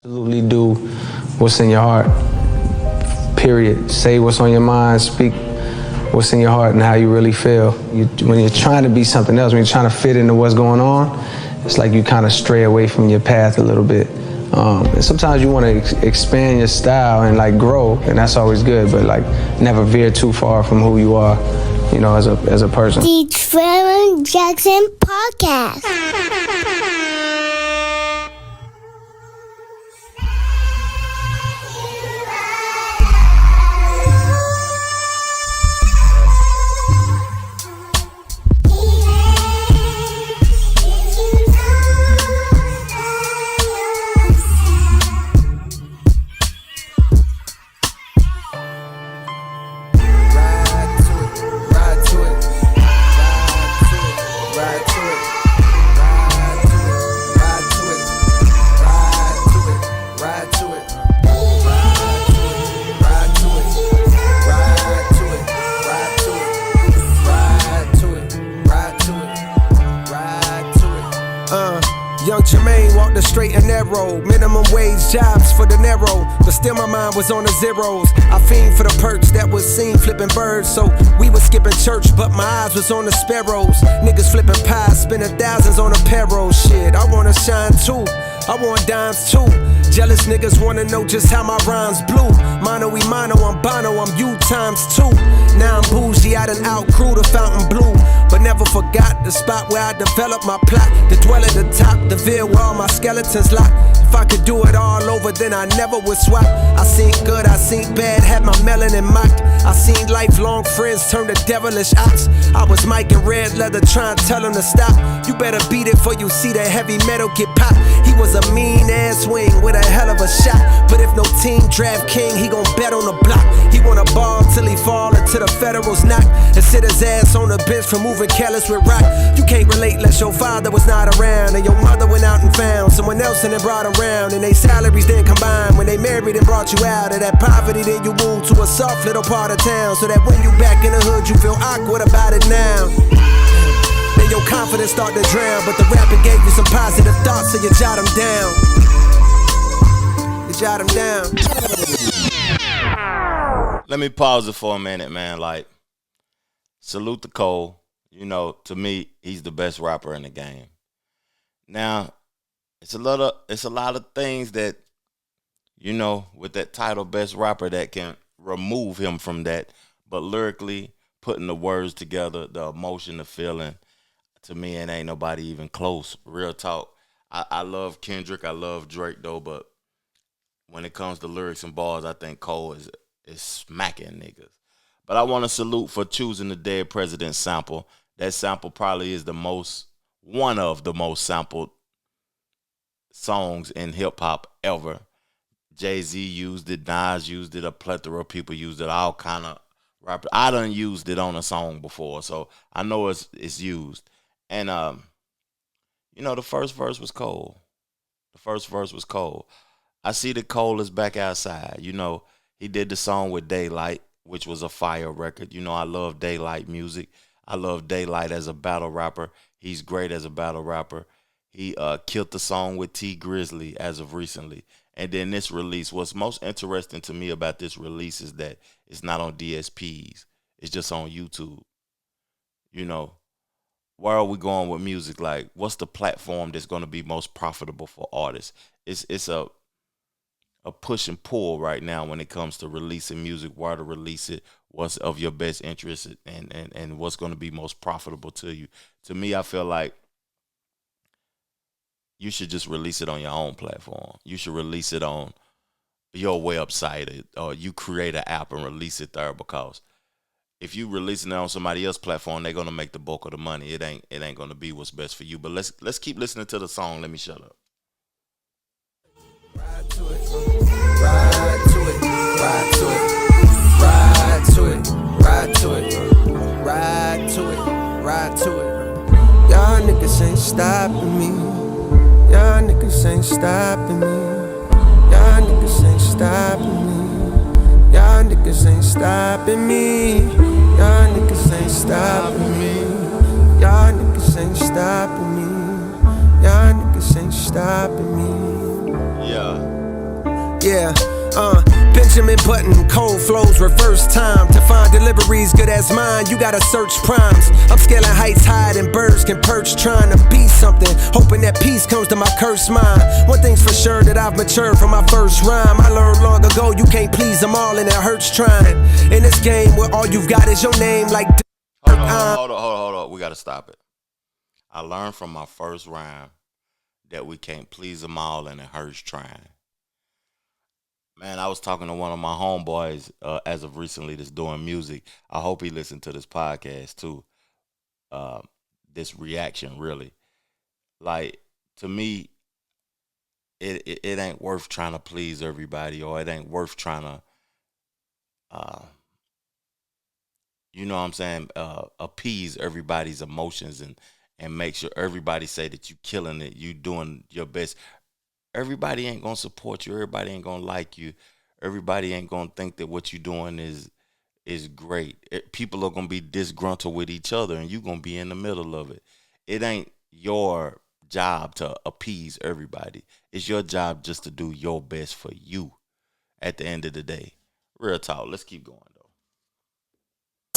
Absolutely do what's in your heart, period. Say what's on your mind, speak what's in your heart and how you really feel. When you're trying to be something else, when you're trying to fit into what's going on, it's like you kind of stray away from your path a little bit. And sometimes you want to expand your style and like grow, and that's always good, but like never veer too far from who you are, you know, as a person. The Trevor Jackson Podcast. The straight and narrow, minimum wage jobs for the narrow, but still my mind was on the zeros. I fiend for the perks that was seen flipping birds, so we was skipping church, but my eyes was on the sparrows. Niggas flipping pies, spending thousands on a payroll. Shit, I wanna shine too, I want dimes too. Jealous niggas wanna know just how my rhymes blew. Mono y mono, I'm Bono, I'm you times two. Now I'm bougie, I done outgrew the fountain blue, but never forgot the spot where I developed my plot. To dwell at the top, the veil where all my skeletons locked. If I could do it all over, then I never would swap. I seen good, I seen bad, had my melanin mocked. I seen lifelong friends turn to devilish ops. I was Mike in red leather trying to tell him to stop. You better beat it for you see that heavy metal get popped. He was a mean ass wing with a hell of a shot, but if no team draft king, he gon' bet on the block. He wanna ball till he fall until the federals knock, and sit his ass on the bench for moving careless with rock. You can't relate unless your father was not around, and your mother went out and found someone else and then brought him round, and they salaries then combined. When they married and brought you out of that poverty, then you moved to a soft little part of town, so that when you back in the hood, you feel awkward about it now. Then your confidence start to drown, but the rapper gave you some positive thoughts, so you jot them down. You jot them down. Let me pause it for a minute, man. Like, salute to Cole. You know, to me, he's the best rapper in the game. Now, it's a lot of things that, you know, with that title, best rapper, that can remove him from that. But lyrically, putting the words together, the emotion, the feeling, to me, it ain't nobody even close. Real talk. I love Kendrick. I love Drake, though. But when it comes to lyrics and bars, I think Cole is smacking niggas. But I want to salute for choosing the Dead President sample. That sample probably is one of the most sampled songs in hip-hop ever. Jay-Z used it, Nas used it, a plethora of people used it, all kind of rappers. I done used it on a song before, so I know it's used. And, you know, the first verse was cold. I see that Cole is back outside. You know, he did the song with Daylight, which was a fire record. You know, I love Daylight music. I love Daylight as a battle rapper. He's great as a battle rapper. He killed the song with T Grizzly as of recently. And then this release, what's most interesting to me about this release is that it's not on DSPs. It's just on YouTube. You know, where are we going with music? Like, what's the platform that's going to be most profitable for artists? It's a push and pull right now when it comes to releasing music, where to release it, what's of your best interest, and what's going to be most profitable to you. To me, I feel like you should just release it on your own platform. You should release it on your website, or you create an app and release it there, because if you releasing it on somebody else's platform, they're going to make the bulk of the money. It ain't going to be what's best for you. But let's keep listening to the song. Let me shut up. Ride to it, ride to it, ride to it, ride to it, ride to it, ride to it, ride to it. Y'all niggas ain't stopping me. Y'all niggas ain't stopping me. Y'all niggas ain't stopping me. Y'all niggas ain't stopping me. Y'all niggas ain't stopping me. Y'all niggas ain't stopping me. Y'all niggas ain't stopping me. Yeah. Yeah, Benjamin Button, cold flows, reverse time. To find deliveries good as mine, you gotta search primes. I'm scaling heights higher than birds can perch, trying to be something, hoping that peace comes to my cursed mind. One thing's for sure, that I've matured from my first rhyme. I learned long ago, you can't please them all and it hurts trying. In this game where all you've got is your name, like Hold on. We gotta stop it. I learned from my first rhyme that we can't please them all and it hurts trying. Man, I was talking to one of my homeboys as of recently that's doing music. I hope he listened to this podcast too. This reaction, really. Like, to me, it ain't worth trying to please everybody, or it ain't worth trying to, you know what I'm saying, appease everybody's emotions and make sure everybody say that you killing it, you doing your best. Everybody ain't gonna support you. Everybody ain't gonna like you. Everybody ain't gonna think that what you doing is great. People are gonna be disgruntled with each other, and you gonna be in the middle of it. It ain't your job to appease everybody. It's your job just to do your best for you. At the end of the day, real talk. Let's keep going.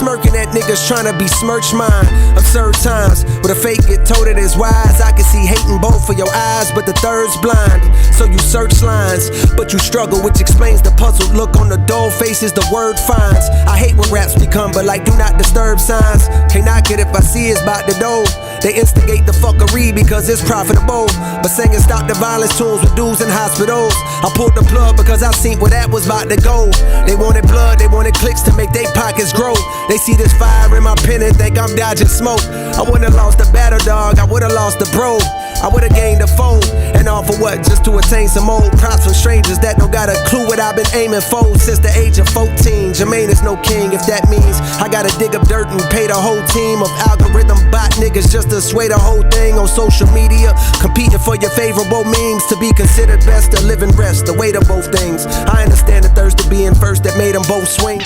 smirking at niggas trying to besmirch mine. Absurd times with a fake get told it is wise. I can see hating both of your eyes, but the third's blind. So you search lines, but you struggle, which explains the puzzled look on the dull faces the word finds. I hate when raps become, but like do not disturb signs. Can't knock it if I see it's about the dough. They instigate the fuckery because it's profitable. But singing stop the violence tunes with dudes in hospitals. I pulled the plug because I seen where that was about to go. They wanted blood, they wanted clicks to make their pockets grow. They see this fire in my pen and think I'm dodging smoke. I wouldn't have lost the battle dog, I would've lost the bro. I would've gained a foe, and all for what? Just to attain some old props from strangers that don't got a clue what I've been aiming for since the age of 14. Jermaine is no king, if that means I gotta dig up dirt and pay the whole team of algorithm bot niggas just to sway the whole thing on social media, competing for your favorable memes to be considered best to live and rest. The weight of both things. I understand the thirst of being first that made them both swing.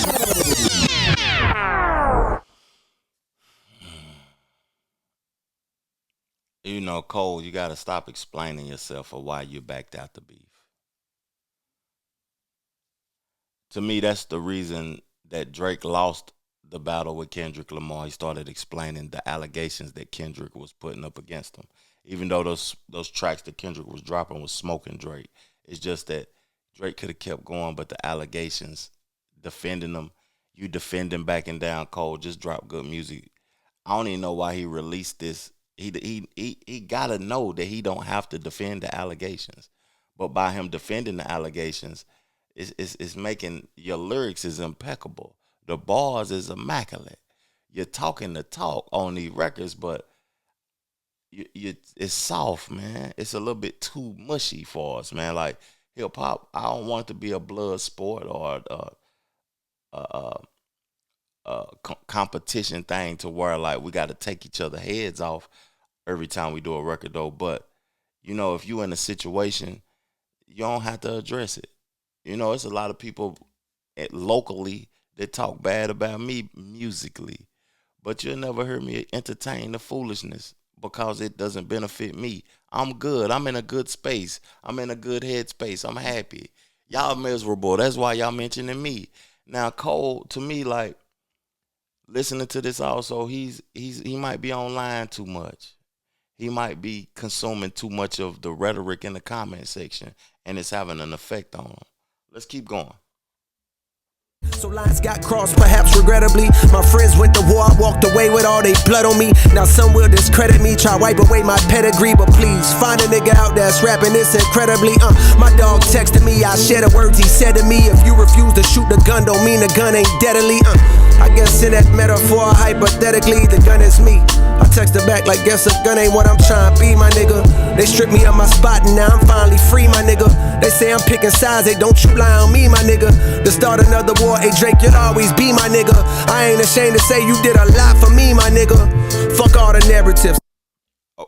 You know, Cole, you got to stop explaining yourself for why you backed out the beef. To me, that's the reason that Drake lost the battle with Kendrick Lamar. He started explaining the allegations that Kendrick was putting up against him. Even though those tracks that Kendrick was dropping was smoking Drake. It's just that Drake could have kept going, but the allegations, defending them, you defending, backing down, Cole, just drop good music. I don't even know why he released this. He gotta know that he don't have to defend the allegations, but by him defending the allegations, it's making your lyrics is impeccable. The bars is immaculate. You're talking the talk on these records, but it's soft, man. It's a little bit too mushy for us, man. Like hip hop, I don't want it to be a blood sport or competition thing to where like we got to take each other heads off every time we do a record though. But you know, if you in a situation, you don't have to address it. You know, it's a lot of people locally that talk bad about me musically, but you'll never hear me entertain the foolishness because it doesn't benefit me. I'm good. I'm in a good space. I'm in a good headspace. I'm happy. Y'all miserable. That's why y'all mentioning me. Now, Cole, to me, like listening to this also, he might be online too much. He might be consuming too much of the rhetoric in the comment section, and it's having an effect on him. Let's keep going. So lines got crossed, perhaps regrettably. My friends went to war, I walked away with all they blood on me. Now some will discredit me, try wipe away my pedigree. But please, find a nigga out that's rapping this incredibly. My dog texted me, I share the words he said to me. If you refuse to shoot the gun, don't mean the gun ain't deadly. I guess in that metaphor, hypothetically, the gun is me. I texted back like, guess a gun ain't what I'm trying to be, my nigga. They stripped me of my spot and now I'm finally free, my nigga. They say I'm picking sides, they don't you lie on me, my nigga. To start another war, hey Drake, you'll always be my nigga. I ain't ashamed to say you did a lot for me, my nigga. Fuck all the narratives.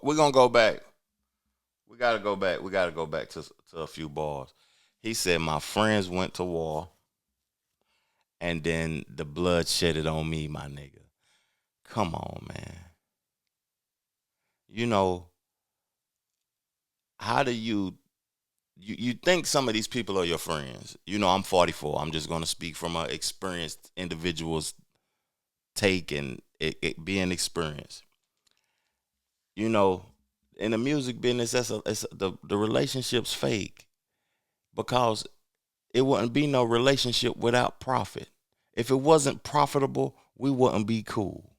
We're gonna go back. We gotta go back. We gotta go back to a few bars. He said, my friends went to war, and then the blood shedded on me, my nigga. Come on, man. You know, how do you you think some of these people are your friends. You know, I'm 44. I'm just gonna speak from an experienced individual's take and it being experienced. You know, in the music business, the relationship's fake because it wouldn't be no relationship without profit. If it wasn't profitable, we wouldn't be cool.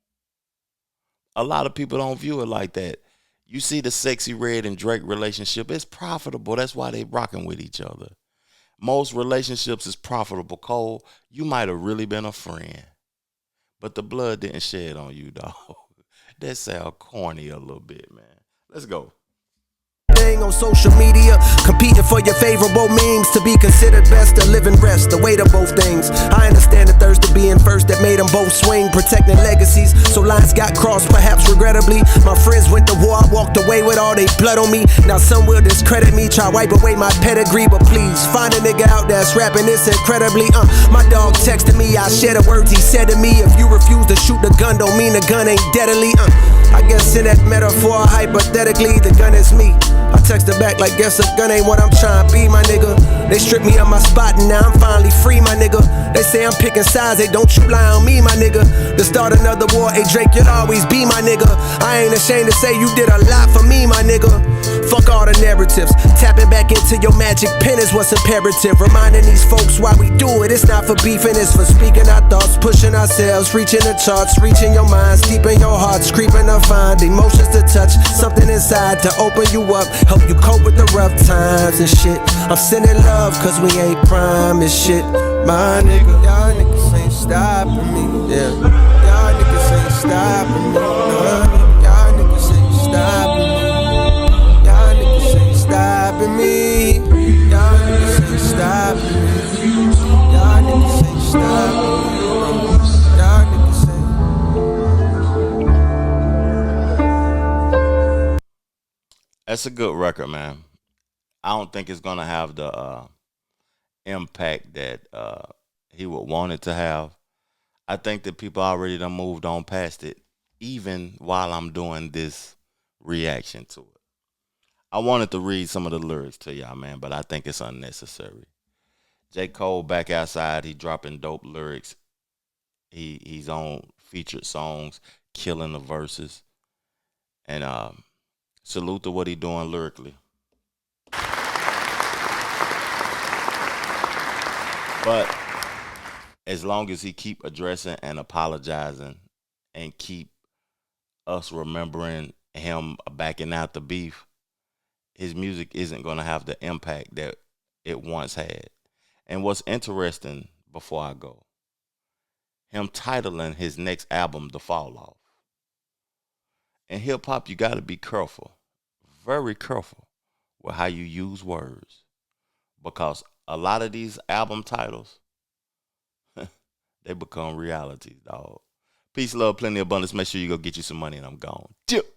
A lot of people don't view it like that. You see the Sexy Red and Drake relationship, it's profitable. That's why they rocking with each other. Most relationships is profitable. Cole, you might have really been a friend, but the blood didn't shed on you, dog. That sound corny a little bit, man. Let's go. On social media, competing for your favorable memes to be considered best to live and rest, the weight of both things. I understand the thirst of being first that made them both swing, protecting legacies, so lines got crossed, perhaps regrettably. My friends went to war, I walked away with all they blood on me. Now some will discredit me, try wipe away my pedigree, but please, find a nigga out that's rapping this incredibly. My dog texted me, I share the words he said to me. If you refuse to shoot the gun, don't mean the gun ain't deadly. I guess in that metaphor, hypothetically, the gun is me. I text her back like, guess a gun ain't what I'm trying to be, my nigga. They stripped me of my spot and now I'm finally free, my nigga. They say I'm picking sides, they don't you lie on me, my nigga. To start another war, hey Drake, you'll always be my nigga. I ain't ashamed to say you did a lot for me, my nigga. Fuck all the narratives, tapping back into your magic pen is what's imperative. Reminding these folks why we do it, it's not for beefing, it's for speaking our thoughts, pushing ourselves, reaching the charts, reaching your minds, deep in your hearts, creeping to find emotions to touch, something inside to open you up, help you cope with the rough times and shit. I'm sending love cause we ain't promised shit, my nigga. Y'all niggas ain't stopping me, yeah. Y'all niggas ain't stopping me, y'all niggas ain't stopping me. Y'all niggas ain't stopping me. Y'all niggas ain't stopping me. Y'all niggas ain't stopping me. Y'all niggas ain't. That's a good record, man. I don't think it's gonna have the impact that he would want it to have. I think that people already done moved on past it, even while I'm doing this reaction to it. I wanted to read some of the lyrics to y'all, man, but I think it's unnecessary. J. Cole back outside, he dropping dope lyrics. He's on featured songs, killing the verses. And salute to what he doing lyrically. But as long as he keep addressing and apologizing and keep us remembering him backing out the beef, his music isn't going to have the impact that it once had. And what's interesting, before I go, him titling his next album The Fall Off. In hip hop, you got to be careful, very careful with how you use words, because a lot of these album titles, they become realities, dog. Peace, love, plenty, abundance. Make sure you go get you some money and I'm gone. Chip.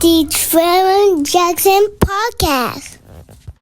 The Trevor Jackson Podcast.